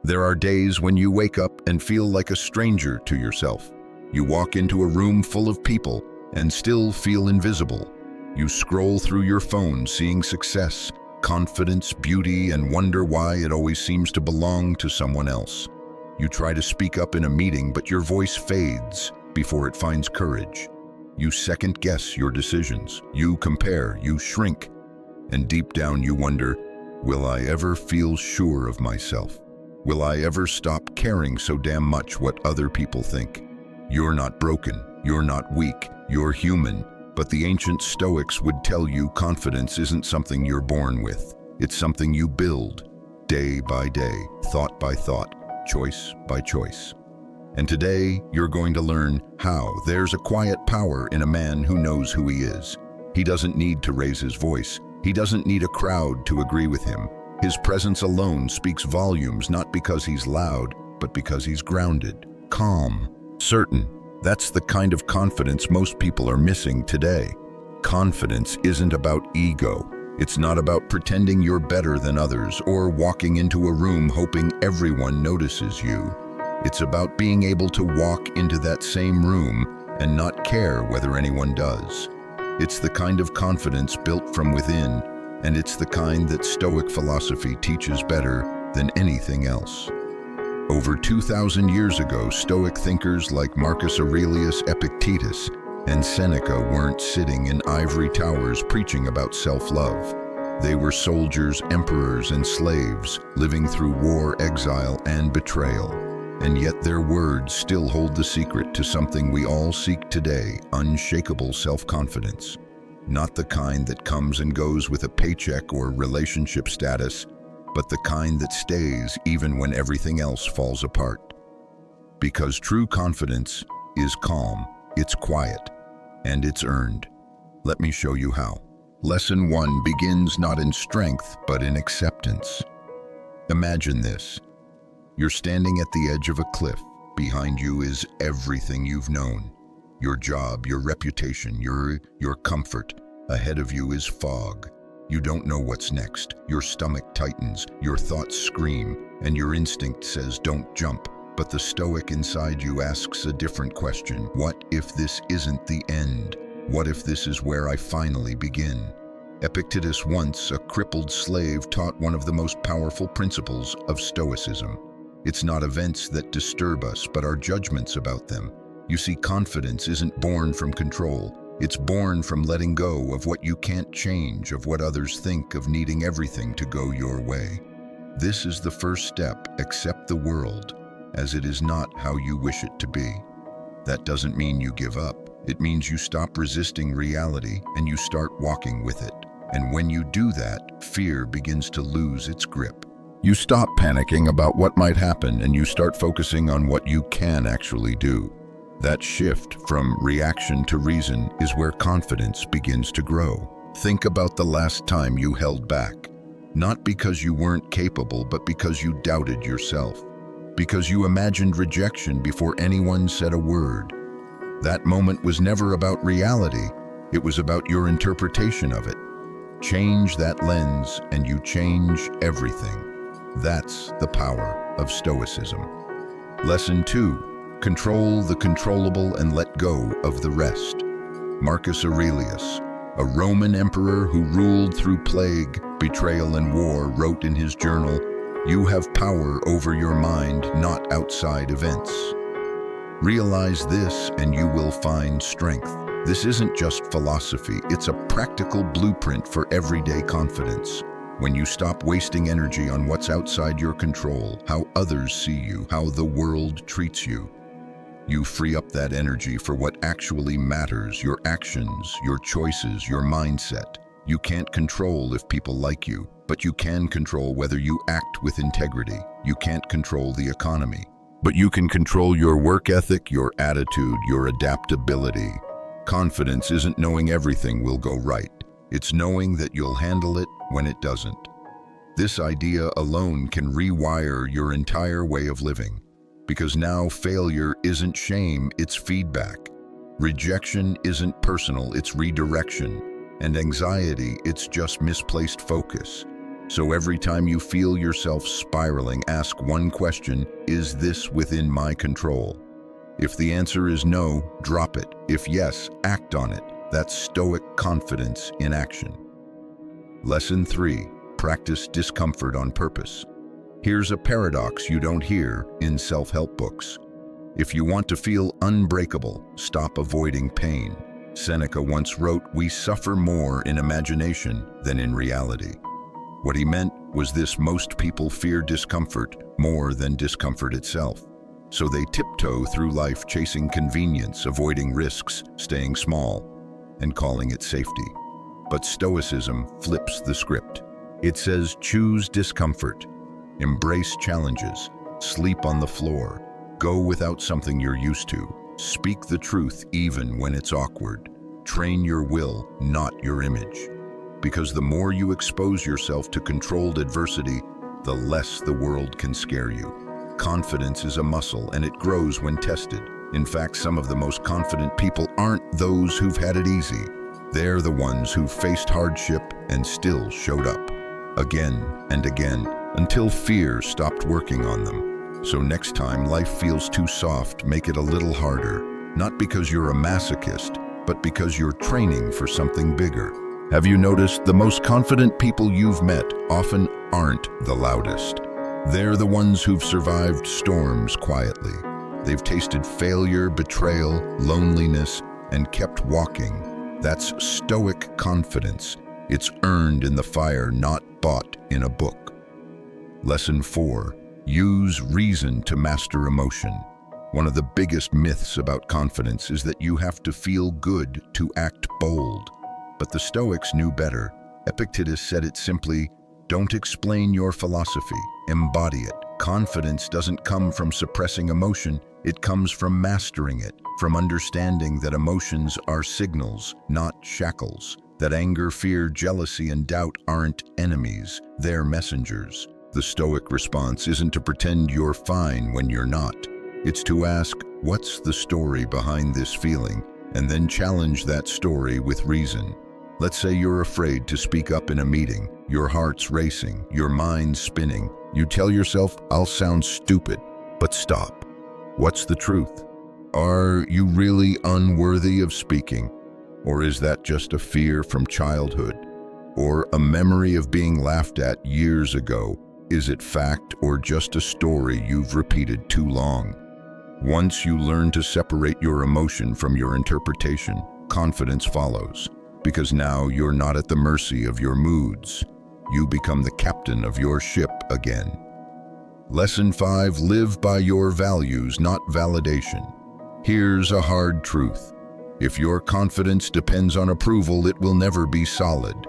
There are days when you wake up and feel like a stranger to yourself. You walk into a room full of people and still feel invisible. You scroll through your phone seeing success, confidence, beauty, and wonder why it always seems to belong to someone else. You try to speak up in a meeting, but your voice fades before it finds courage. You second-guess your decisions. You compare, you shrink, and deep down you wonder, will I ever feel sure of myself? Will I ever stop caring so damn much what other people think? You're not broken, you're not weak, you're human, but the ancient Stoics would tell you confidence isn't something you're born with. It's something you build, day by day, thought by thought, choice by choice. And today, you're going to learn how there's a quiet power in a man who knows who he is. He doesn't need to raise his voice. He doesn't need a crowd to agree with him. His presence alone speaks volumes, not because he's loud, but because he's grounded, calm, certain. That's the kind of confidence most people are missing today. Confidence isn't about ego. It's not about pretending you're better than others or walking into a room hoping everyone notices you. It's about being able to walk into that same room and not care whether anyone does. It's the kind of confidence built from within, and it's the kind that Stoic philosophy teaches better than anything else. Over 2,000 years ago, Stoic thinkers like Marcus Aurelius, Epictetus, and Seneca weren't sitting in ivory towers preaching about self-love. They were soldiers, emperors, and slaves, living through war, exile, and betrayal. And yet their words still hold the secret to something we all seek today, unshakable self-confidence. Not the kind that comes and goes with a paycheck or relationship status, but the kind that stays even when everything else falls apart. Because true confidence is calm, it's quiet, and it's earned. Let me show you how. Lesson 1 begins not in strength, but in acceptance. Imagine this. You're standing at the edge of a cliff. Behind you is everything you've known. Your job, your reputation, your comfort. Ahead of you is fog. You don't know what's next. Your stomach tightens, your thoughts scream, and your instinct says don't jump. But the Stoic inside you asks a different question. What if this isn't the end? What if this is where I finally begin? Epictetus, once a crippled slave, taught one of the most powerful principles of Stoicism. It's not events that disturb us, but our judgments about them. You see, confidence isn't born from control. It's born from letting go of what you can't change, of what others think, of needing everything to go your way. This is the first step. Accept the world as it is not how you wish it to be. That doesn't mean you give up. It means you stop resisting reality and you start walking with it. And when you do that, fear begins to lose its grip. You stop panicking about what might happen and you start focusing on what you can actually do. That shift from reaction to reason is where confidence begins to grow. Think about the last time you held back. Not because you weren't capable, but because you doubted yourself. Because you imagined rejection before anyone said a word. That moment was never about reality. It was about your interpretation of it. Change that lens and you change everything. That's the power of Stoicism. Lesson 2. Control the controllable and let go of the rest. Marcus Aurelius, a Roman emperor who ruled through plague, betrayal, and war, wrote in his journal, "You have power over your mind, not outside events." Realize this and you will find strength. This isn't just philosophy, it's a practical blueprint for everyday confidence. When you stop wasting energy on what's outside your control, how others see you, how the world treats you, you free up that energy for what actually matters, your actions, your choices, your mindset. You can't control if people like you, but you can control whether you act with integrity. You can't control the economy, but you can control your work ethic, your attitude, your adaptability. Confidence isn't knowing everything will go right. It's knowing that you'll handle it when it doesn't. This idea alone can rewire your entire way of living. Because now failure isn't shame, it's feedback. Rejection isn't personal, it's redirection. And anxiety, it's just misplaced focus. So every time you feel yourself spiraling, ask one question: is this within my control? If the answer is no, drop it. If yes, act on it. That's Stoic confidence in action. Lesson 3. Practice discomfort on purpose. Here's a paradox you don't hear in self-help books. If you want to feel unbreakable, stop avoiding pain. Seneca once wrote, "We suffer more in imagination than in reality." What he meant was this: most people fear discomfort more than discomfort itself. So they tiptoe through life chasing convenience, avoiding risks, staying small, and calling it safety. But Stoicism flips the script. It says, choose discomfort, embrace challenges, sleep on the floor, go without something you're used to, speak the truth even when it's awkward, train your will, not your image. Because the more you expose yourself to controlled adversity, the less the world can scare you. Confidence is a muscle, and it grows when tested. In fact, some of the most confident people aren't those who've had it easy. They're the ones who faced hardship and still showed up, again and again, until fear stopped working on them. So next time life feels too soft, make it a little harder. Not because you're a masochist, but because you're training for something bigger. Have you noticed the most confident people you've met often aren't the loudest? They're the ones who've survived storms quietly. They've tasted failure, betrayal, loneliness, and kept walking. That's Stoic confidence. It's earned in the fire, not bought in a book. Lesson 4. Use reason to master emotion. One of the biggest myths about confidence is that you have to feel good to act bold. But the Stoics knew better. Epictetus said it simply: don't explain your philosophy, embody it. Confidence doesn't come from suppressing emotion, it comes from mastering it, from understanding that emotions are signals, not shackles, that anger, fear, jealousy, and doubt aren't enemies, they're messengers. The Stoic response isn't to pretend you're fine when you're not. It's to ask, what's the story behind this feeling? And then challenge that story with reason. Let's say you're afraid to speak up in a meeting. Your heart's racing, your mind's spinning. You tell yourself, I'll sound stupid, but stop. What's the truth? Are you really unworthy of speaking? Or is that just a fear from childhood? Or a memory of being laughed at years ago? Is it fact or just a story you've repeated too long? Once you learn to separate your emotion from your interpretation, confidence follows. Because now you're not at the mercy of your moods. You become the captain of your ship again. Lesson 5. Live by your values, not validation. Here's a hard truth. If your confidence depends on approval, it will never be solid.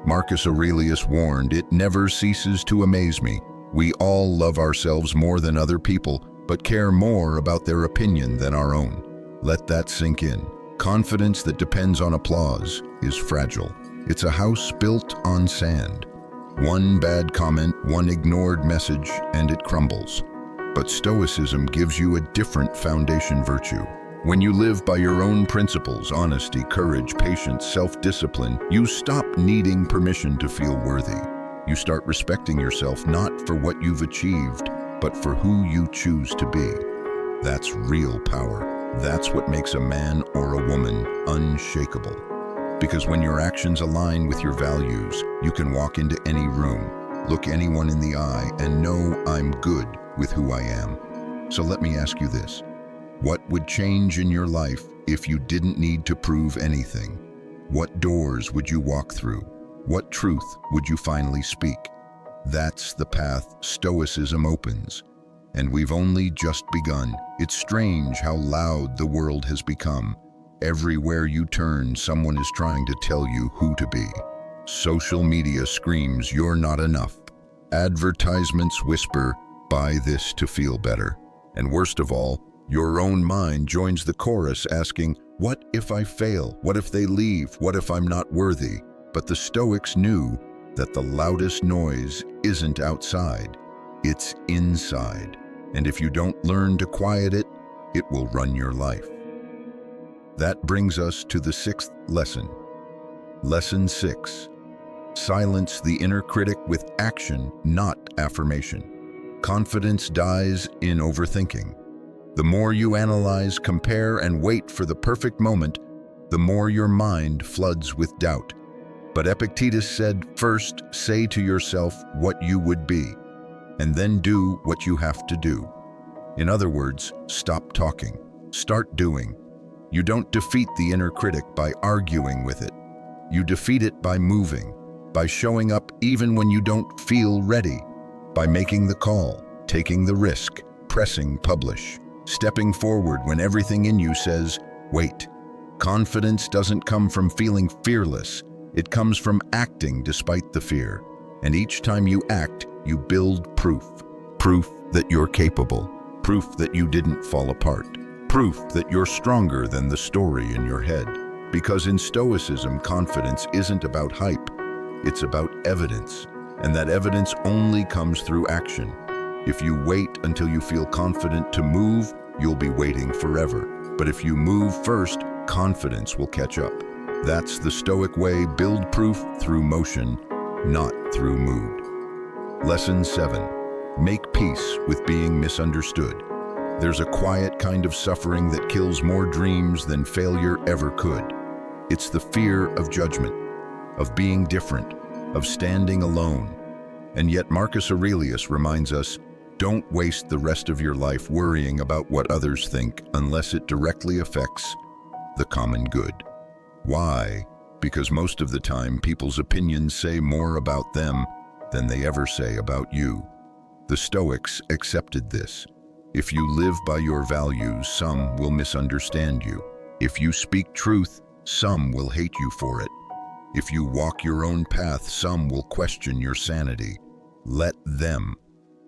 Marcus Aurelius warned, it never ceases to amaze me. We all love ourselves more than other people, but care more about their opinion than our own. Let that sink in. Confidence that depends on applause is fragile. It's a house built on sand. One bad comment, one ignored message, and it crumbles. But Stoicism gives you a different foundation virtue. When you live by your own principles, honesty, courage, patience, self-discipline, you stop needing permission to feel worthy. You start respecting yourself not for what you've achieved, but for who you choose to be. That's real power. That's what makes a man or a woman unshakable. Because when your actions align with your values, you can walk into any room, look anyone in the eye, and know I'm good with who I am. So let me ask you this. What would change in your life if you didn't need to prove anything? What doors would you walk through? What truth would you finally speak? That's the path Stoicism opens. And we've only just begun. It's strange how loud the world has become. Everywhere you turn, someone is trying to tell you who to be. Social media screams, you're not enough. Advertisements whisper, buy this to feel better. And worst of all, your own mind joins the chorus asking, what if I fail? What if they leave? What if I'm not worthy? But the Stoics knew that the loudest noise isn't outside, it's inside. And if you don't learn to quiet it, it will run your life. That brings us to the 6th lesson. Lesson 6. Silence the inner critic with action, not affirmation. Confidence dies in overthinking. The more you analyze, compare, and wait for the perfect moment, the more your mind floods with doubt. But Epictetus said, first say to yourself what you would be, and then do what you have to do. In other words, stop talking, start doing. You don't defeat the inner critic by arguing with it. You defeat it by moving, by showing up even when you don't feel ready, by making the call, taking the risk, pressing publish, stepping forward when everything in you says, wait. Confidence doesn't come from feeling fearless. It comes from acting despite the fear. And each time you act, you build proof. Proof that you're capable. Proof that you didn't fall apart. Proof that you're stronger than the story in your head. Because in Stoicism, confidence isn't about hype. It's about evidence. And that evidence only comes through action. If you wait until you feel confident to move, you'll be waiting forever. But if you move first, confidence will catch up. That's the Stoic way: build proof through motion, not through mood. Lesson 7. Make peace with being misunderstood. There's a quiet kind of suffering that kills more dreams than failure ever could. It's the fear of judgment, of being different, of standing alone. And yet Marcus Aurelius reminds us, don't waste the rest of your life worrying about what others think unless it directly affects the common good. Why? Because most of the time, people's opinions say more about them than they ever say about you. The Stoics accepted this. If you live by your values, some will misunderstand you. If you speak truth, some will hate you for it. If you walk your own path, some will question your sanity. Let them.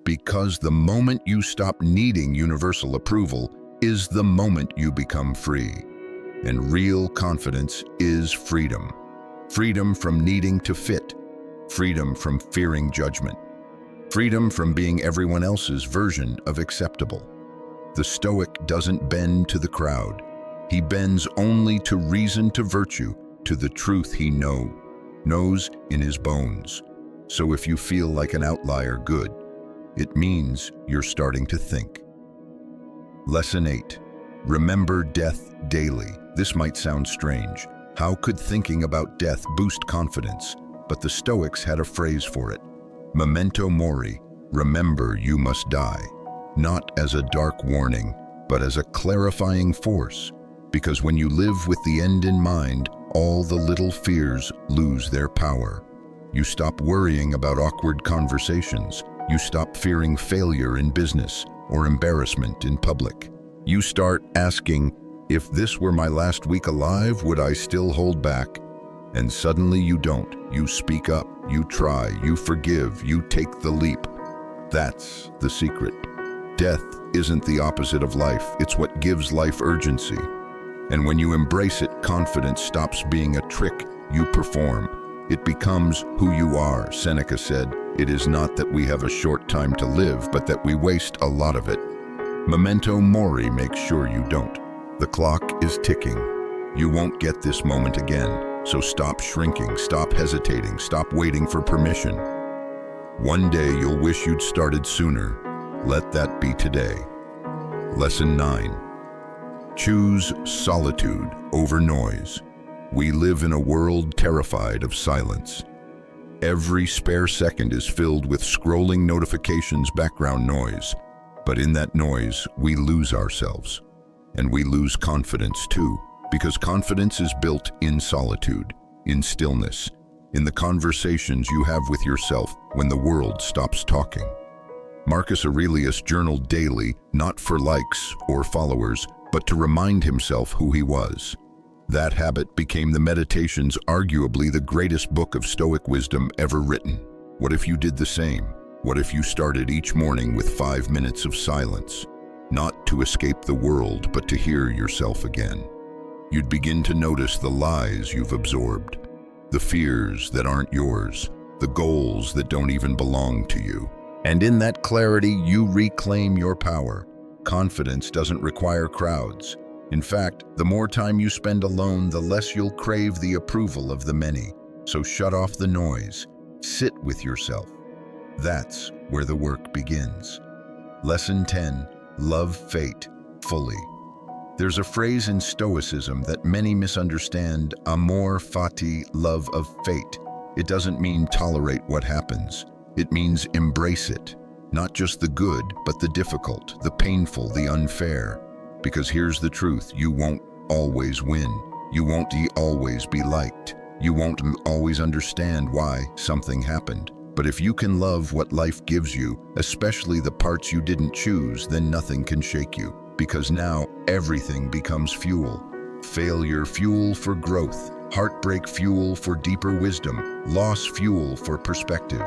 Because the moment you stop needing universal approval is the moment you become free. And real confidence is freedom. Freedom from needing to fit. Freedom from fearing judgment. Freedom from being everyone else's version of acceptable. The Stoic doesn't bend to the crowd. He bends only to reason, to virtue, to the truth he knows in his bones. So if you feel like an outlier, good. It means you're starting to think. Lesson 8. Remember death daily. This might sound strange. How could thinking about death boost confidence? But the Stoics had a phrase for it. Memento mori, remember you must die. Not as a dark warning, but as a clarifying force. Because when you live with the end in mind, all the little fears lose their power. You stop worrying about awkward conversations. You stop fearing failure in business or embarrassment in public. You start asking, if this were my last week alive, would I still hold back? And suddenly you don't. You speak up, you try, you forgive, you take the leap. That's the secret. Death isn't the opposite of life. It's what gives life urgency. And when you embrace it, confidence stops being a trick you perform. It becomes who you are. Seneca said, it is not that we have a short time to live, but that we waste a lot of it. Memento mori makes sure you don't. The clock is ticking. You won't get this moment again. So stop shrinking, stop hesitating, stop waiting for permission. One day you'll wish you'd started sooner. Let that be today. Lesson 9. Choose solitude over noise. We live in a world terrified of silence. Every spare second is filled with scrolling notifications, background noise. But in that noise, we lose ourselves. And we lose confidence too, because confidence is built in solitude, in stillness, in the conversations you have with yourself when the world stops talking. Marcus Aurelius journaled daily, not for likes or followers, but to remind himself who he was. That habit became the Meditations, arguably the greatest book of Stoic wisdom ever written. What if you did the same? What if you started each morning with 5 minutes of silence? Not to escape the world, but to hear yourself again. You'd begin to notice the lies you've absorbed, the fears that aren't yours, the goals that don't even belong to you. And in that clarity, you reclaim your power. Confidence doesn't require crowds. In fact, the more time you spend alone, the less you'll crave the approval of the many. So shut off the noise. Sit with yourself. That's where the work begins. Lesson 10. Love fate fully. There's a phrase in Stoicism that many misunderstand: amor fati, love of fate. It doesn't mean tolerate what happens. It means embrace it. Not just the good, but the difficult, the painful, the unfair. Because here's the truth: you won't always win. You won't always be liked. You won't always understand why something happened. But if you can love what life gives you, especially the parts you didn't choose, then nothing can shake you. Because now everything becomes fuel. Failure fuel for growth, heartbreak fuel for deeper wisdom, loss fuel for perspective.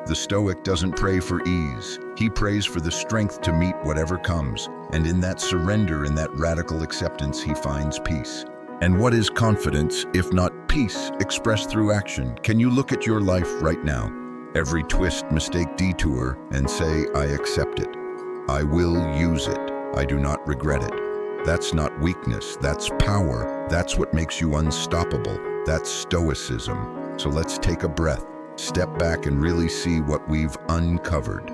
The Stoic doesn't pray for ease. He prays for the strength to meet whatever comes. And in that surrender, in that radical acceptance, he finds peace. And what is confidence, if not peace, expressed through action? Can you look at your life right now? Every twist, mistake, detour, and say, I accept it. I will use it. I do not regret it. That's not weakness, that's power. That's what makes you unstoppable. That's Stoicism. So let's take a breath, step back, and really see what we've uncovered.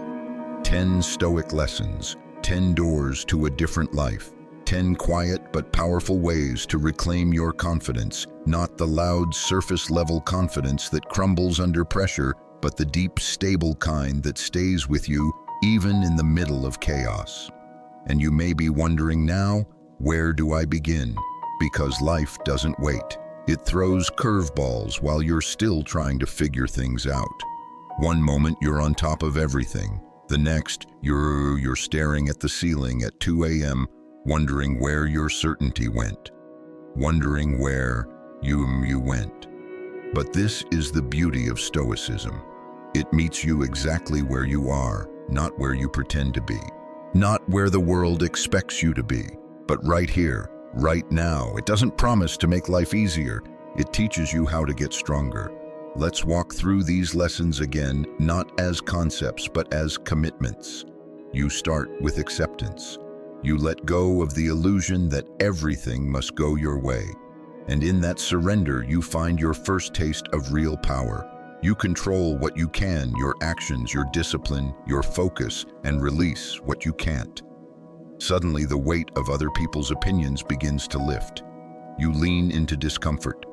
10 Stoic lessons, 10 doors to a different life, 10 quiet but powerful ways to reclaim your confidence, not the loud surface-level confidence that crumbles under pressure, but the deep, stable kind that stays with you even in the middle of chaos. And you may be wondering now, where do I begin? Because life doesn't wait. It throws curveballs while you're still trying to figure things out. One moment you're on top of everything. The next, you're staring at the ceiling at 2 a.m., wondering where your certainty went. Wondering where you went. But this is the beauty of Stoicism. It meets you exactly where you are, not where you pretend to be. Not where the world expects you to be, but right here, right now. It doesn't promise to make life easier. It teaches you how to get stronger. Let's walk through these lessons again, not as concepts, but as commitments. You start with acceptance. You let go of the illusion that everything must go your way. And in that surrender, you find your first taste of real power. You control what you can, your actions, your discipline, your focus, and release what you can't. Suddenly, the weight of other people's opinions begins to lift. You lean into discomfort.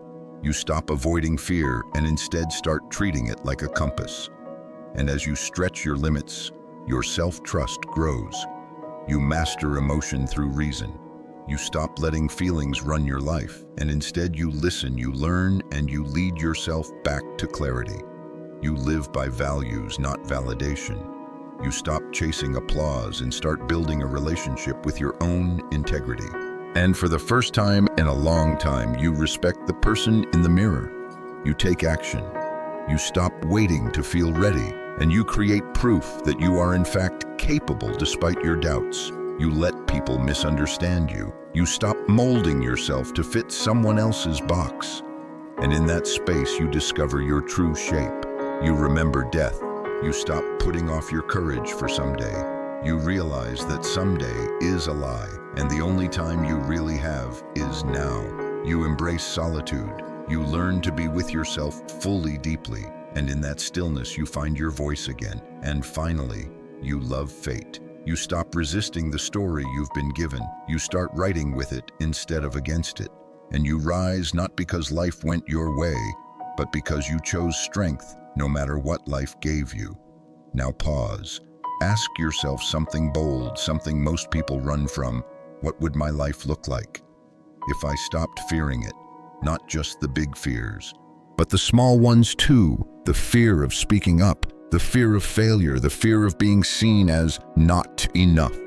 You stop avoiding fear and instead start treating it like a compass. And as you stretch your limits, your self-trust grows. You master emotion through reason. You stop letting feelings run your life, and instead you listen, you learn, and you lead yourself back to clarity. You live by values, not validation. You stop chasing applause and start building a relationship with your own integrity. And for the first time in a long time, you respect the person in the mirror. You take action. You stop waiting to feel ready, and you create proof that you are in fact capable despite your doubts. You let people misunderstand you. You stop molding yourself to fit someone else's box. And in that space, you discover your true shape. You remember death. You stop putting off your courage for someday. You realize that someday is a lie, and the only time you really have is now. You embrace solitude. You learn to be with yourself fully, deeply, and in that stillness, you find your voice again. And finally, you love fate. You stop resisting the story you've been given. You start writing with it instead of against it. And you rise not because life went your way, but because you chose strength no matter what life gave you. Now pause. Ask yourself something bold, something most people run from. What would my life look like if I stopped fearing it? Not just the big fears, but the small ones too. The fear of speaking up, the fear of failure, the fear of being seen as not enough.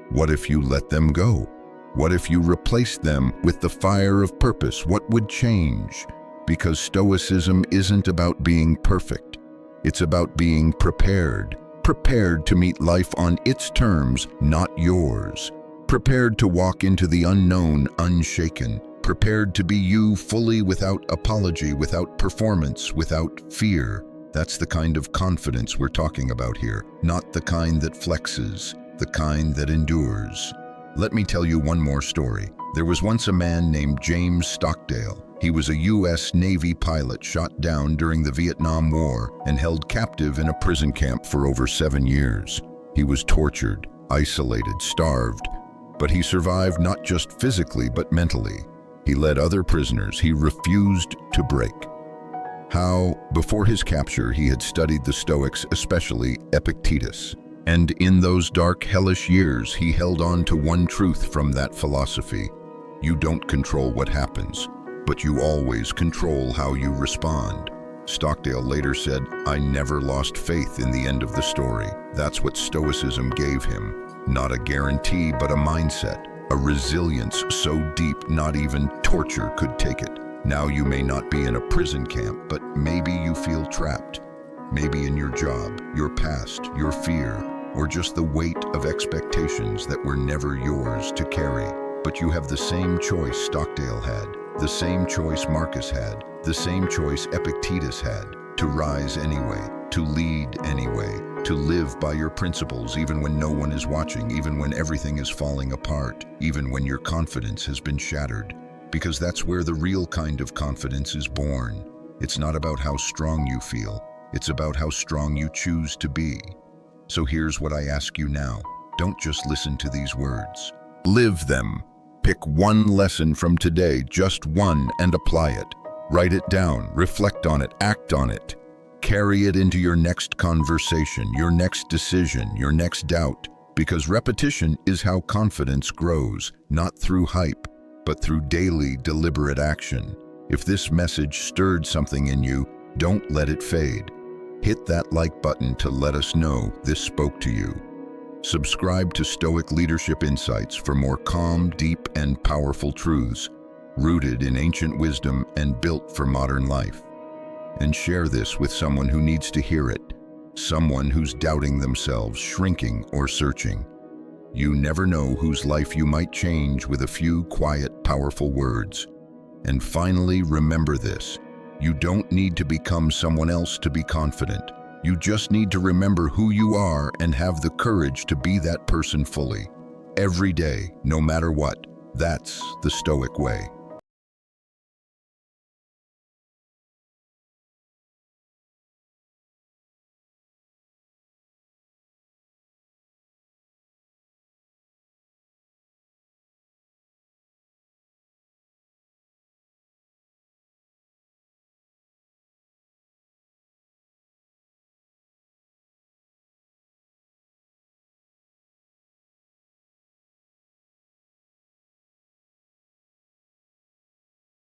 What if you let them go? What if you replaced them with the fire of purpose? What would change? Because Stoicism isn't about being perfect. It's about being prepared. Prepared to meet life on its terms, not yours. Prepared to walk into the unknown unshaken. Prepared to be you fully, without apology, without performance, without fear. That's the kind of confidence we're talking about here, not the kind that flexes, the kind that endures. Let me tell you one more story. There was once a man named James Stockdale. He was a U.S. Navy pilot shot down during the Vietnam War and held captive in a prison camp for over 7 years. He was tortured, isolated, starved, but he survived not just physically but mentally. He led other prisoners. He refused to break. How, before his capture, he had studied the Stoics, especially Epictetus. And in those dark, hellish years, he held on to one truth from that philosophy. You don't control what happens, but you always control how you respond. Stockdale later said, "I never lost faith in the end of the story." That's what Stoicism gave him. Not a guarantee, but a mindset. A resilience so deep not even torture could take it. Now you may not be in a prison camp, but maybe you feel trapped. Maybe in your job, your past, your fear, or just the weight of expectations that were never yours to carry. But you have the same choice Stockdale had, the same choice Marcus had, the same choice Epictetus had, to rise anyway, to lead anyway, to live by your principles even when no one is watching, even when everything is falling apart, even when your confidence has been shattered. Because that's where the real kind of confidence is born. It's not about how strong you feel, it's about how strong you choose to be. So here's what I ask you now. Don't just listen to these words. Live them. Pick one lesson from today, just one, and apply it. Write it down, reflect on it, act on it. Carry it into your next conversation, your next decision, your next doubt. Because repetition is how confidence grows, not through hype, but through daily, deliberate action. If this message stirred something in you, don't let it fade. Hit that like button to let us know this spoke to you. Subscribe to Stoic Leadership Insights for more calm, deep, and powerful truths, rooted in ancient wisdom and built for modern life. And share this with someone who needs to hear it, someone who's doubting themselves, shrinking, or searching. You never know whose life you might change with a few quiet, powerful words. And finally, remember this. You don't need to become someone else to be confident. You just need to remember who you are and have the courage to be that person fully. Every day, no matter what. That's the Stoic way.